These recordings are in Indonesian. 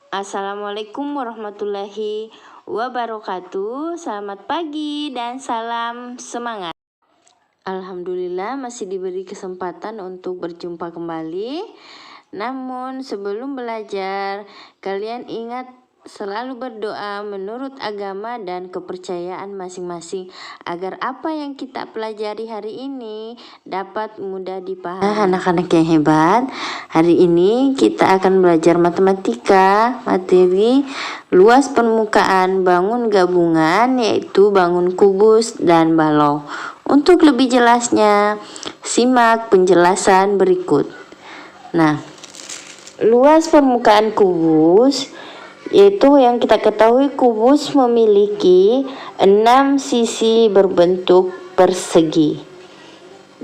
Assalamualaikum warahmatullahi wabarakatuh. Selamat pagi dan salam semangat. Alhamdulillah masih diberi kesempatan untuk berjumpa kembali. Namun sebelum belajar, kalian ingat selalu berdoa menurut agama dan kepercayaan masing-masing agar apa yang kita pelajari hari ini dapat mudah dipahami. Anak-anak yang hebat, hari ini kita akan belajar matematika, materi luas permukaan bangun gabungan, yaitu bangun kubus dan balok. Untuk lebih jelasnya, simak penjelasan berikut. Nah, luas permukaan kubus yaitu yang kita ketahui kubus memiliki 6 sisi berbentuk persegi.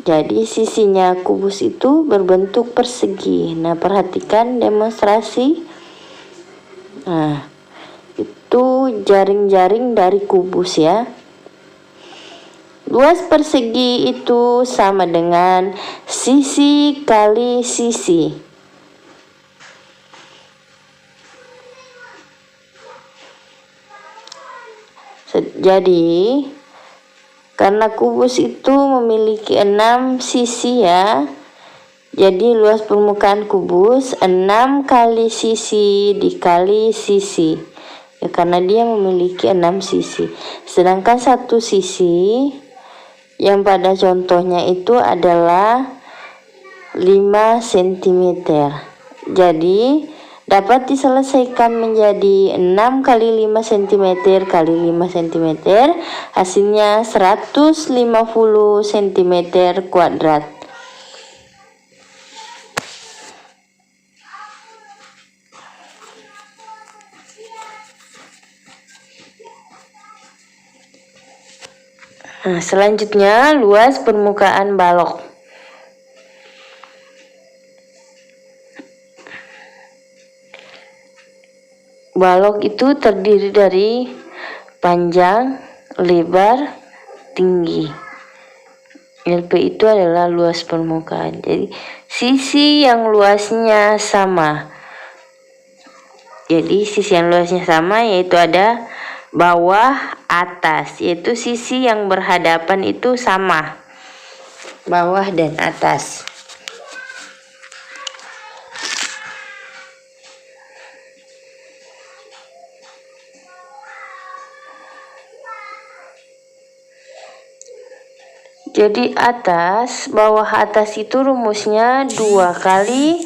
Jadi sisinya kubus itu berbentuk persegi. Nah, perhatikan demonstrasi. Nah, itu jaring-jaring dari kubus ya. Luas persegi itu sama dengan sisi kali sisi. Jadi karena kubus itu memiliki 6 sisi ya, jadi luas permukaan kubus 6 kali sisi dikali sisi ya, karena dia memiliki 6 sisi. Sedangkan satu sisi yang pada contohnya itu adalah 5 cm. Jadi dapat diselesaikan menjadi 6 kali 5 cm kali 5 cm, hasilnya 150 cm kuadrat. Nah, selanjutnya luas permukaan balok. Balok itu terdiri dari panjang, lebar, tinggi. LP itu adalah luas permukaan. Jadi sisi yang luasnya sama. Jadi sisi yang luasnya sama yaitu ada bawah, atas. Yaitu sisi yang berhadapan itu sama. Bawah dan atas. Jadi bawah atas itu rumusnya 2 kali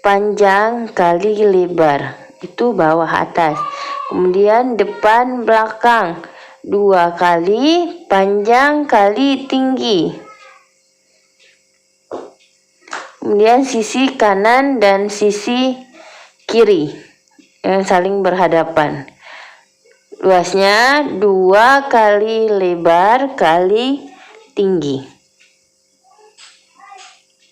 panjang kali lebar. Itu bawah atas. Kemudian depan belakang 2 kali panjang kali tinggi. Kemudian sisi kanan dan sisi kiri yang saling berhadapan. Luasnya 2 kali lebar kali tinggi.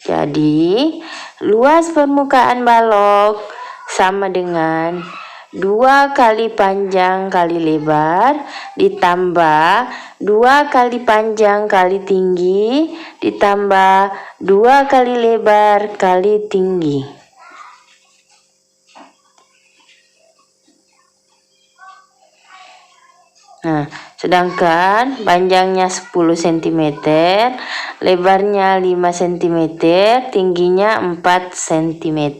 Jadi luas permukaan balok sama dengan 2 kali panjang kali lebar ditambah 2 kali panjang kali tinggi ditambah 2 kali lebar kali tinggi. Nah, sedangkan panjangnya 10 cm, lebarnya 5 cm, tingginya 4 cm.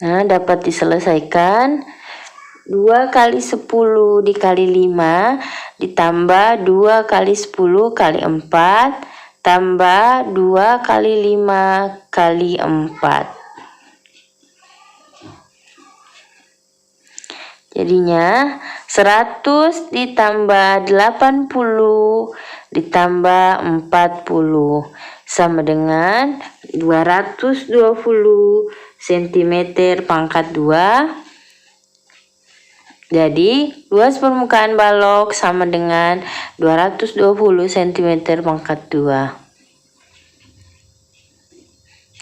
Nah, dapat diselesaikan 2 kali 10 dikali 5 ditambah 2 kali 10 kali 4 tambah 2 kali 5 kali 4. Jadinya 100 ditambah 80 ditambah 40 sama dengan 220 cm pangkat 2. Jadi luas permukaan balok sama dengan 220 cm pangkat 2.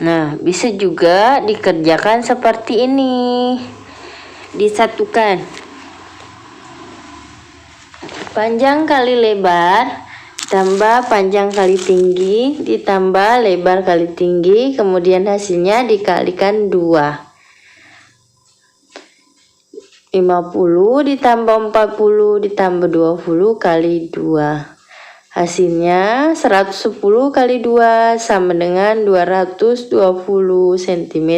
Nah, bisa juga dikerjakan seperti ini. Disatukan panjang kali lebar tambah panjang kali tinggi ditambah lebar kali tinggi, kemudian hasilnya dikalikan 2. 50 ditambah 40 ditambah 20 kali 2. Hasilnya 110 kali 2 sama dengan 220 cm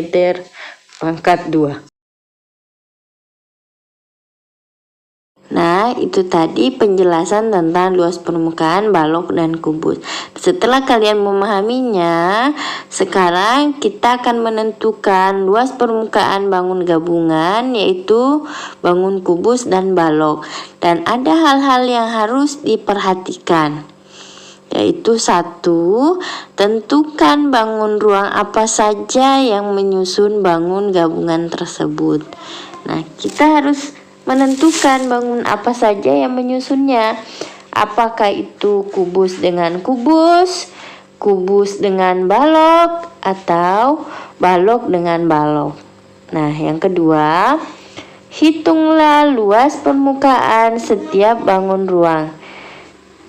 pangkat 2. Nah, itu tadi penjelasan tentang luas permukaan balok dan kubus. Setelah kalian memahaminya, sekarang kita akan menentukan luas permukaan bangun gabungan, yaitu bangun kubus dan balok. Dan ada hal-hal yang harus diperhatikan, yaitu 1. Tentukan bangun ruang apa saja yang menyusun bangun gabungan tersebut. Nah, kita harus menentukan bangun apa saja yang menyusunnya. Apakah itu kubus dengan kubus, kubus dengan balok, atau balok dengan balok. Nah, yang kedua, hitunglah luas permukaan setiap bangun ruang.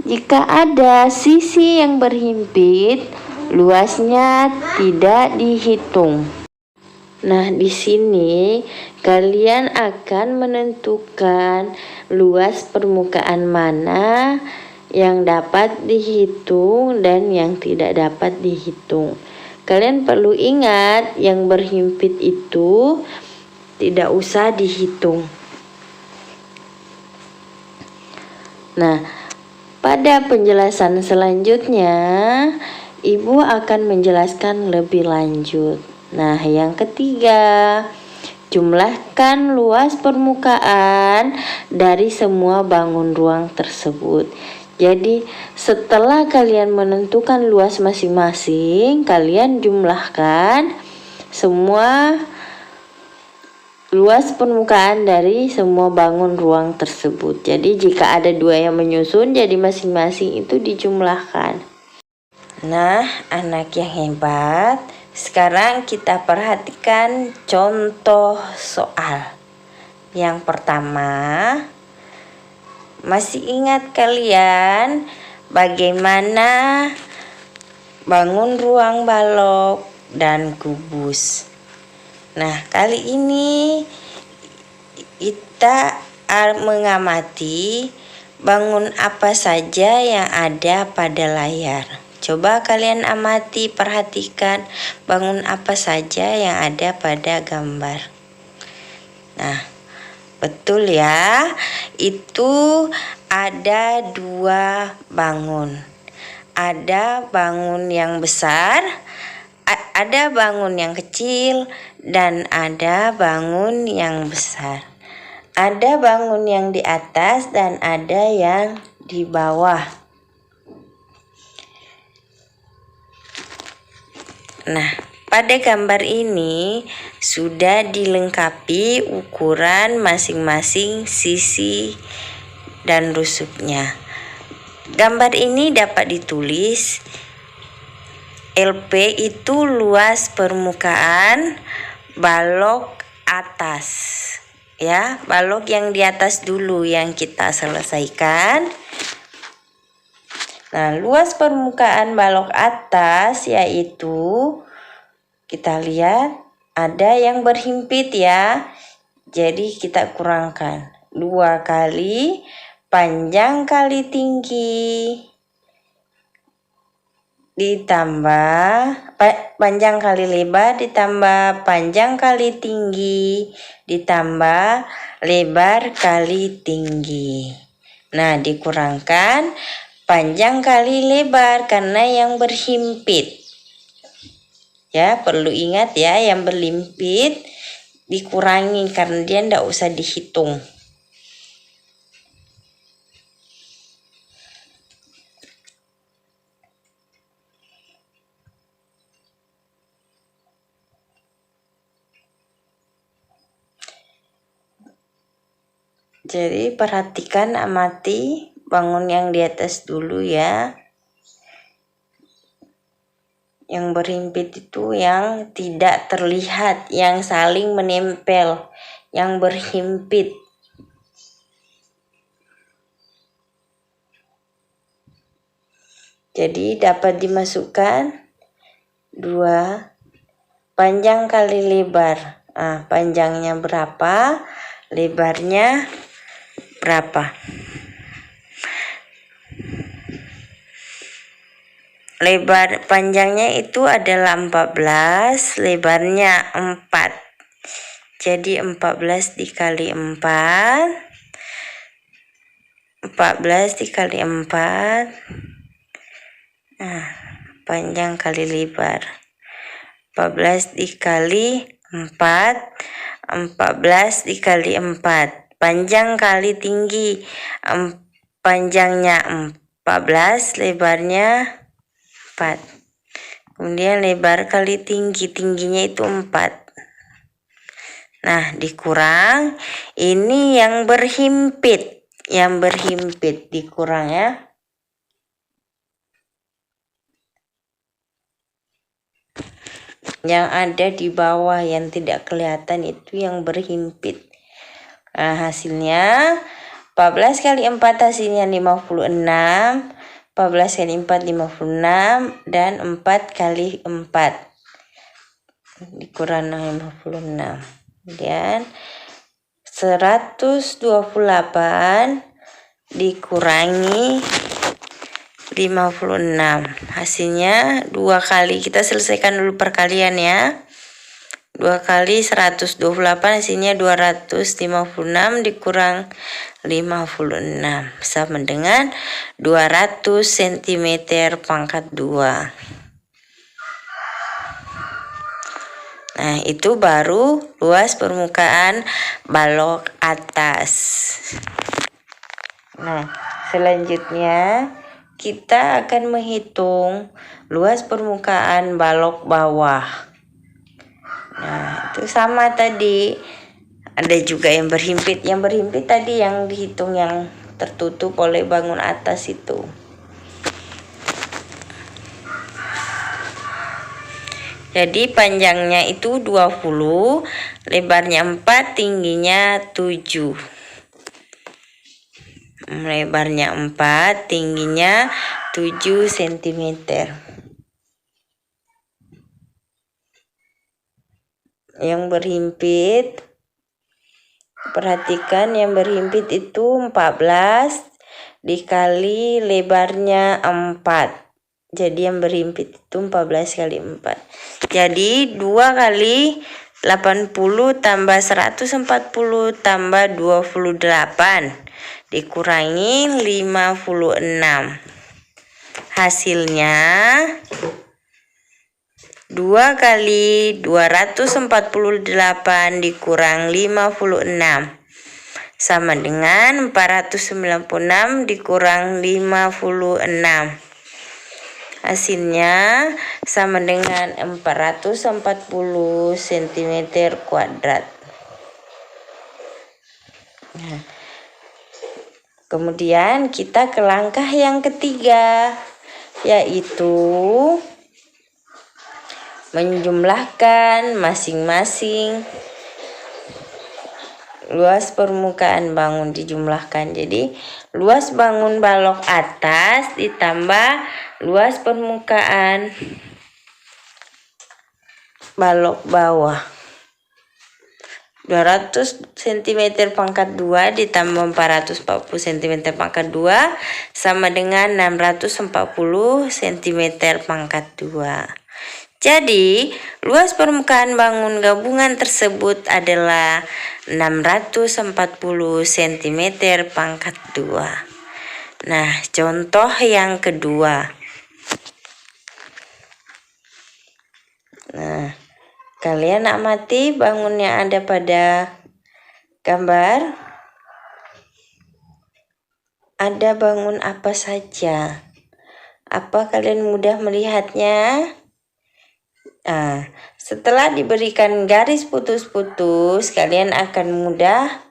Jika ada sisi yang berhimpit, luasnya tidak dihitung. Nah, di sini kalian akan menentukan luas permukaan mana yang dapat dihitung dan yang tidak dapat dihitung. Kalian perlu ingat, yang berhimpit itu tidak usah dihitung. Nah, pada penjelasan selanjutnya, Ibu akan menjelaskan lebih lanjut. Nah, yang ketiga, jumlahkan luas permukaan dari semua bangun ruang tersebut. Jadi, setelah kalian menentukan luas masing-masing, kalian jumlahkan semua luas permukaan dari semua bangun ruang tersebut. Jadi, jika ada 2 yang menyusun, jadi masing-masing itu dijumlahkan. Nah, anak yang hebat, sekarang kita perhatikan contoh soal. Yang pertama, masih ingat kalian bagaimana bangun ruang balok dan kubus? Nah, kali ini kita mengamati bangun apa saja yang ada pada layar. Coba kalian amati, perhatikan bangun apa saja yang ada pada gambar. Nah, betul ya, itu ada 2 bangun. Ada bangun yang besar, ada bangun yang kecil, dan ada bangun yang besar. Ada bangun yang di atas dan ada yang di bawah. Nah, pada gambar ini sudah dilengkapi ukuran masing-masing sisi dan rusuknya. Gambar ini dapat ditulis LP itu luas permukaan balok atas. Ya, balok yang di atas dulu yang kita selesaikan. Nah, luas permukaan balok atas yaitu, kita lihat ada yang berhimpit ya. Jadi kita kurangkan 2 kali panjang kali tinggi ditambah panjang kali lebar ditambah panjang kali tinggi ditambah lebar kali tinggi. Nah, dikurangkan panjang kali lebar karena yang berhimpit. Ya, perlu ingat ya, yang berhimpit dikurangi karena dia tidak usah dihitung. Jadi perhatikan, amati bangun yang di atas dulu ya. Yang berhimpit itu yang tidak terlihat, yang saling menempel, yang berhimpit. Jadi dapat dimasukkan 2 panjang kali lebar. Panjangnya berapa? lebarnya berapa? Lebar panjangnya itu adalah 14, lebarnya 4. Jadi 14 dikali 4. 14 dikali 4. Nah, panjang kali lebar. 14 dikali 4. 14 dikali 4. Panjang kali tinggi. Panjangnya 14, lebarnya 4. Kemudian lebar kali tinggi, tingginya itu 4. Nah, dikurang ini yang berhimpit. Yang berhimpit dikurang ya. Yang ada di bawah yang tidak kelihatan itu yang berhimpit. Nah, hasilnya 14 kali 4 hasilnya 56. 14 kali 4 56 dan 4 kali 4 dikurang 56. Kemudian 128 dikurangi 56. Hasilnya 2 kali. Kita selesaikan dulu perkalian ya. 2 kali 128 hasilnya 256 dikurang 56 sama dengan 200 cm pangkat 2. Nah, itu baru luas permukaan balok atas. Nah, selanjutnya kita akan menghitung luas permukaan balok bawah. Nah, itu sama tadi. Ada juga yang berhimpit. Yang berhimpit tadi yang dihitung yang tertutup oleh bangun atas itu. Jadi panjangnya itu 20, lebarnya 4, tingginya 7. Lebarnya 4, tingginya 7 cm. Yang berhimpit, perhatikan yang berhimpit itu 14 dikali lebarnya 4. Jadi yang berhimpit itu 14 kali 4. Jadi 2 kali 80 tambah 140 tambah 28 dikurangi 56. Hasilnya 2 kali 248 dikurang 56 sama dengan 496 dikurang 56. Hasilnya sama dengan 440 cm kuadrat. Nah, kemudian kita ke langkah yang ketiga, yaitu menjumlahkan masing-masing luas permukaan bangun dijumlahkan. Jadi luas bangun balok atas ditambah luas permukaan balok bawah. 200 cm pangkat 2 ditambah 440 cm pangkat 2 sama dengan 640 cm pangkat 2. Jadi, luas permukaan bangun gabungan tersebut adalah 640 cm pangkat 2. Nah, contoh yang kedua. Nah, kalian amati bangun yang ada pada gambar. Ada bangun apa saja? Apa kalian mudah melihatnya? Nah, setelah diberikan garis putus-putus, kalian akan mudah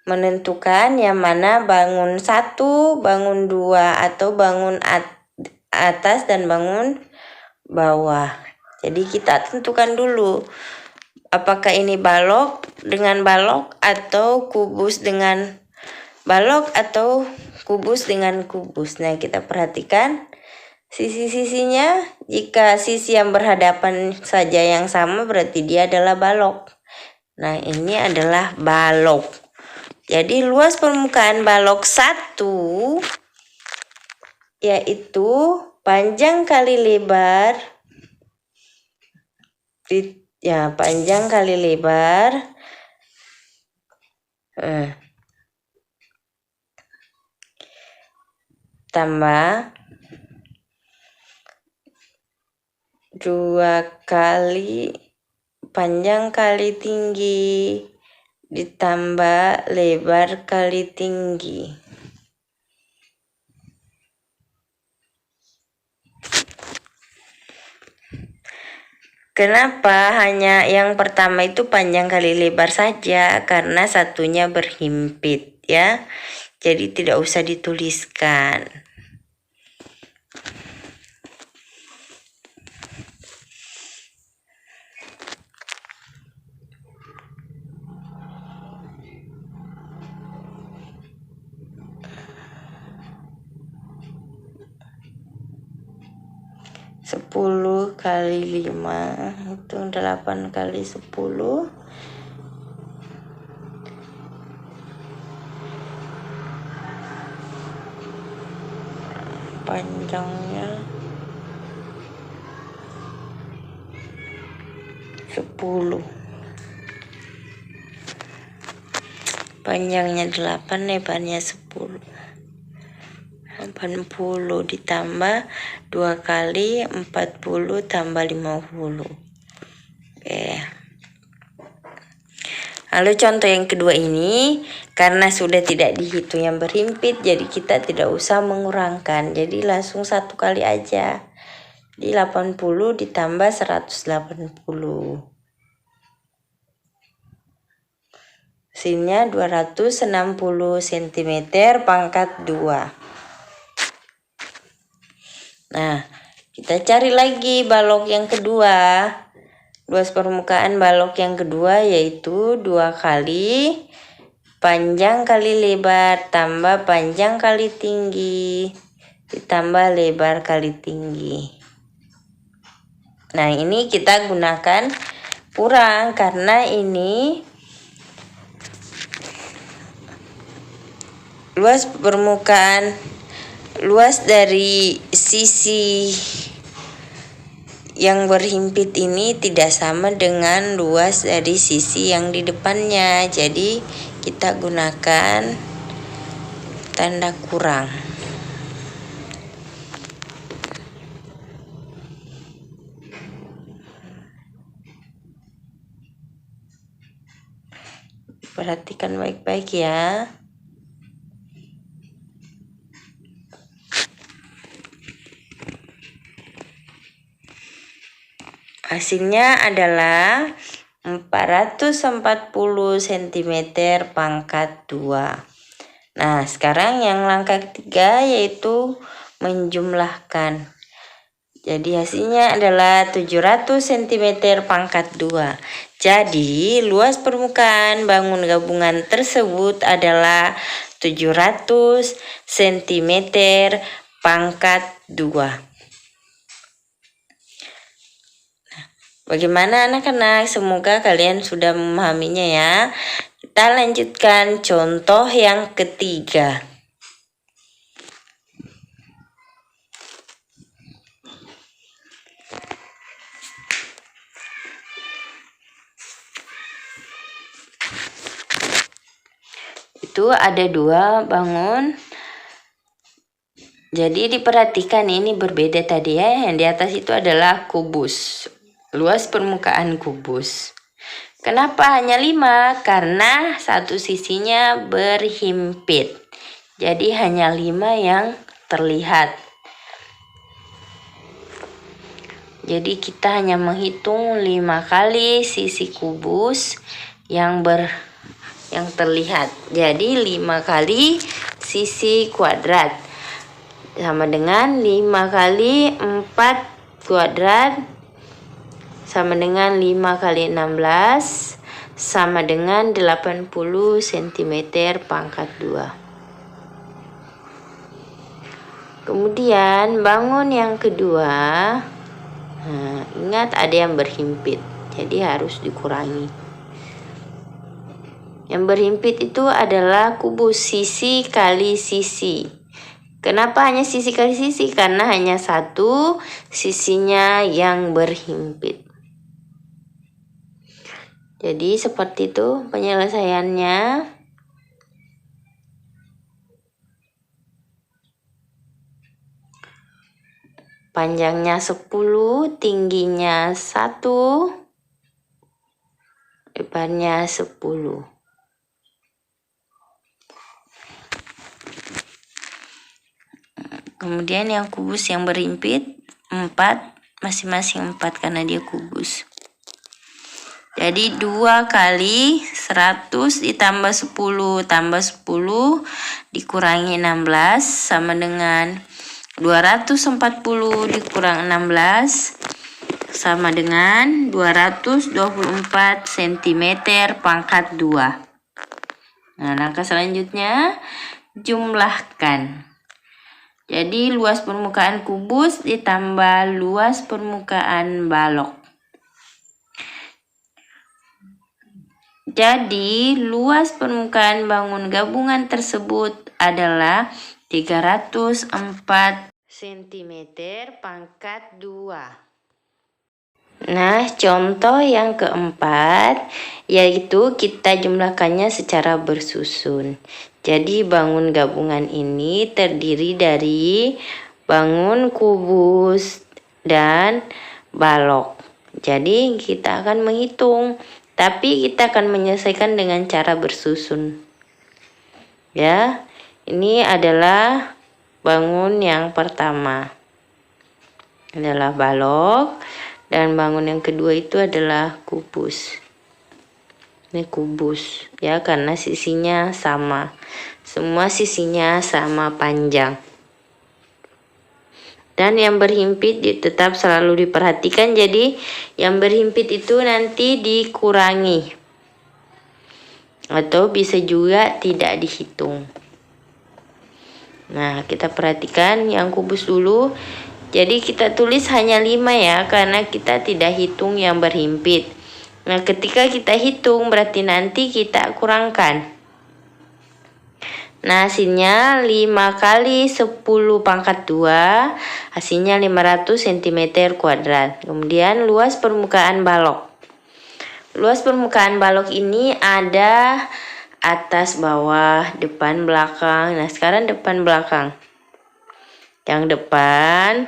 menentukan yang mana bangun 1, bangun 2, atau bangun atas dan bangun bawah. Jadi kita tentukan dulu apakah ini balok dengan balok atau kubus dengan balok atau kubus dengan kubus. Nah, kita perhatikan sisi-sisinya. Jika sisi yang berhadapan saja yang sama berarti dia adalah balok. Nah, ini adalah balok. Jadi luas permukaan balok 1 yaitu panjang kali lebar panjang kali lebar tambah 2 kali panjang kali tinggi ditambah lebar kali tinggi. Kenapa hanya yang pertama itu panjang kali lebar saja? Karena satunya berhimpit ya. Jadi tidak usah dituliskan. Sepuluh kali 5 itu 8 kali 10. Panjangnya 10. Panjangnya 8, lebarnya 10. 80 ditambah 2 kali 40 tambah 50. Oke. Lalu contoh yang kedua ini, karena sudah tidak dihitung yang berhimpit, jadi kita tidak usah mengurangkan. Jadi langsung 1 kali aja. Di 80 ditambah 180. Hasilnya 260 cm pangkat 2. Nah, kita cari lagi balok yang kedua. Luas permukaan balok yang kedua yaitu 2 kali panjang kali lebar tambah panjang kali tinggi ditambah lebar kali tinggi. Nah, ini kita gunakan kurang karena ini luas permukaan, luas dari sisi yang berhimpit ini tidak sama dengan luas dari sisi yang di depannya. Jadi kita gunakan tanda kurang. Perhatikan baik-baik ya. Hasilnya adalah 440 cm pangkat 2. Nah, sekarang yang langkah ketiga yaitu menjumlahkan. Jadi hasilnya adalah 700 cm pangkat 2. Jadi luas permukaan bangun gabungan tersebut adalah 700 cm pangkat 2. Bagaimana anak-anak? Semoga kalian sudah memahaminya ya. Kita lanjutkan contoh yang ketiga. Itu ada 2 bangun. Jadi diperhatikan ini berbeda tadi ya. Yang di atas itu adalah kubus. Luas permukaan kubus. Kenapa hanya 5? Karena satu sisinya berhimpit. Jadi hanya 5 yang terlihat. Jadi kita hanya menghitung 5 kali sisi kubus yang terlihat. Jadi 5 kali sisi kuadrat sama dengan 5 kali 4 kuadrat sama dengan 5 kali 16 sama dengan 80 cm pangkat 2. Kemudian bangun yang kedua. Nah, ingat ada yang berhimpit, jadi harus dikurangi. Yang berhimpit itu adalah kubus sisi kali sisi. Kenapa hanya sisi kali sisi? Karena hanya satu sisinya yang berhimpit. Jadi seperti itu penyelesaiannya. Panjangnya 10, tingginya 1, lebarnya 10. Kemudian yang kubus yang berhimpit 4, masing-masing 4 karena dia kubus. Jadi 2 kali 100 ditambah 10 tambah 10 dikurangi 16 sama dengan 240 dikurang 16 sama dengan 224 cm pangkat 2. Nah, langkah selanjutnya jumlahkan. Jadi luas permukaan kubus ditambah luas permukaan balok. Jadi luas permukaan bangun gabungan tersebut adalah 304 cm pangkat 2. Nah, contoh yang keempat yaitu kita jumlahkannya secara bersusun. Jadi bangun gabungan ini terdiri dari bangun kubus dan balok. Jadi kita akan menghitung, tapi kita akan menyelesaikan dengan cara bersusun. Ya, ini adalah bangun yang pertama. Adalah balok. Dan bangun yang kedua itu adalah kubus. Ini kubus ya, karena sisinya sama. Semua sisinya sama panjang. Dan yang berhimpit tetap selalu diperhatikan. Jadi yang berhimpit itu nanti dikurangi. Atau bisa juga tidak dihitung. Nah, kita perhatikan yang kubus dulu. Jadi kita tulis hanya 5 ya, karena kita tidak hitung yang berhimpit. Nah, ketika kita hitung berarti nanti kita kurangkan. Nah, hasilnya 5 kali 10 pangkat 2, hasilnya 500 cm kuadrat. Kemudian luas permukaan balok. Luas permukaan balok ini ada atas, bawah, depan, belakang. Nah, sekarang depan, belakang. Yang depan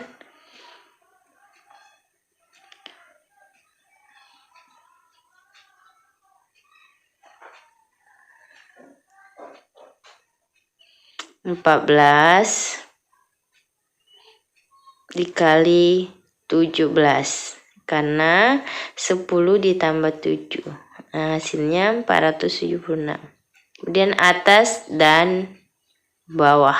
14 dikali 17 karena 10 ditambah 7. Nah, hasilnya 476. Kemudian atas dan bawah.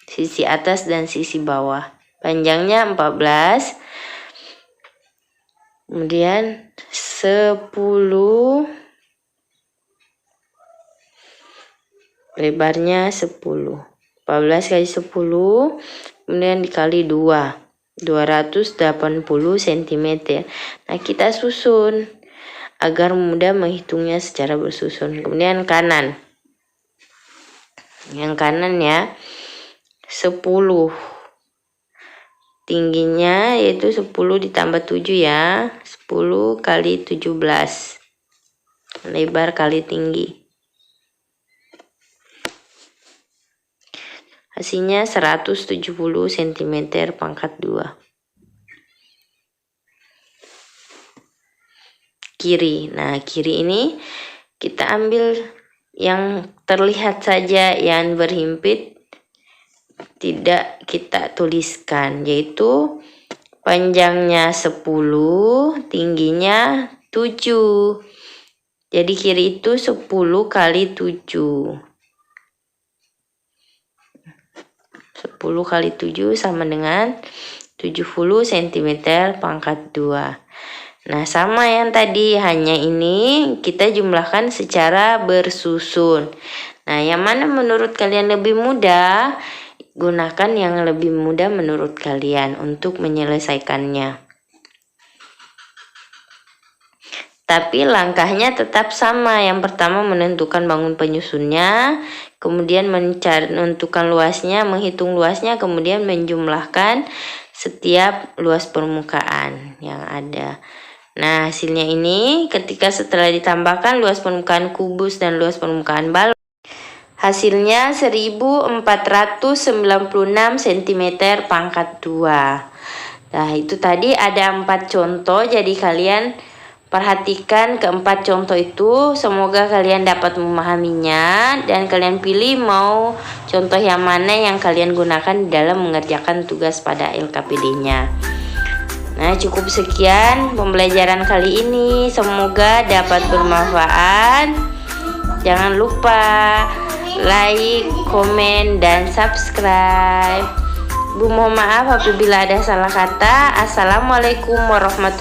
Sisi atas dan sisi bawah. Panjangnya 14. Kemudian 10, lebarnya 10. 14 kali 10, kemudian dikali 2. 280 cm. Nah, kita susun agar mudah menghitungnya secara bersusun. Kemudian kanan. Yang kanan ya, 10. Tingginya yaitu 10 ditambah 7 ya. 10 kali 17. Lebar kali tinggi. Hasilnya 170 cm pangkat 2. Kiri. Nah, kiri ini kita ambil yang terlihat saja yang berhimpit, tidak kita tuliskan, yaitu panjangnya 10, tingginya 7. Jadi kiri itu 10 kali 7. 10 kali 7 sama dengan 70 cm pangkat 2. Nah, sama yang tadi, hanya ini kita jumlahkan secara bersusun. Nah, yang mana menurut kalian lebih mudah? Gunakan yang lebih mudah menurut kalian untuk menyelesaikannya. Tapi langkahnya tetap sama. Yang pertama menentukan bangun penyusunnya, kemudian menentukan luasnya, menghitung luasnya, kemudian menjumlahkan setiap luas permukaan yang ada. Nah, hasilnya ini ketika setelah ditambahkan luas permukaan kubus dan luas permukaan balon, hasilnya 1496 cm pangkat 2. Nah, itu tadi ada 4 contoh, jadi kalian perhatikan keempat contoh itu. Semoga kalian dapat memahaminya dan kalian pilih mau contoh yang mana yang kalian gunakan dalam mengerjakan tugas pada LKPD-nya. Nah, cukup sekian pembelajaran kali ini. Semoga dapat bermanfaat. Jangan lupa like, komen, dan subscribe. Bu, mohon maaf apabila ada salah kata. Assalamualaikum warahmatullahi wabarakatuh.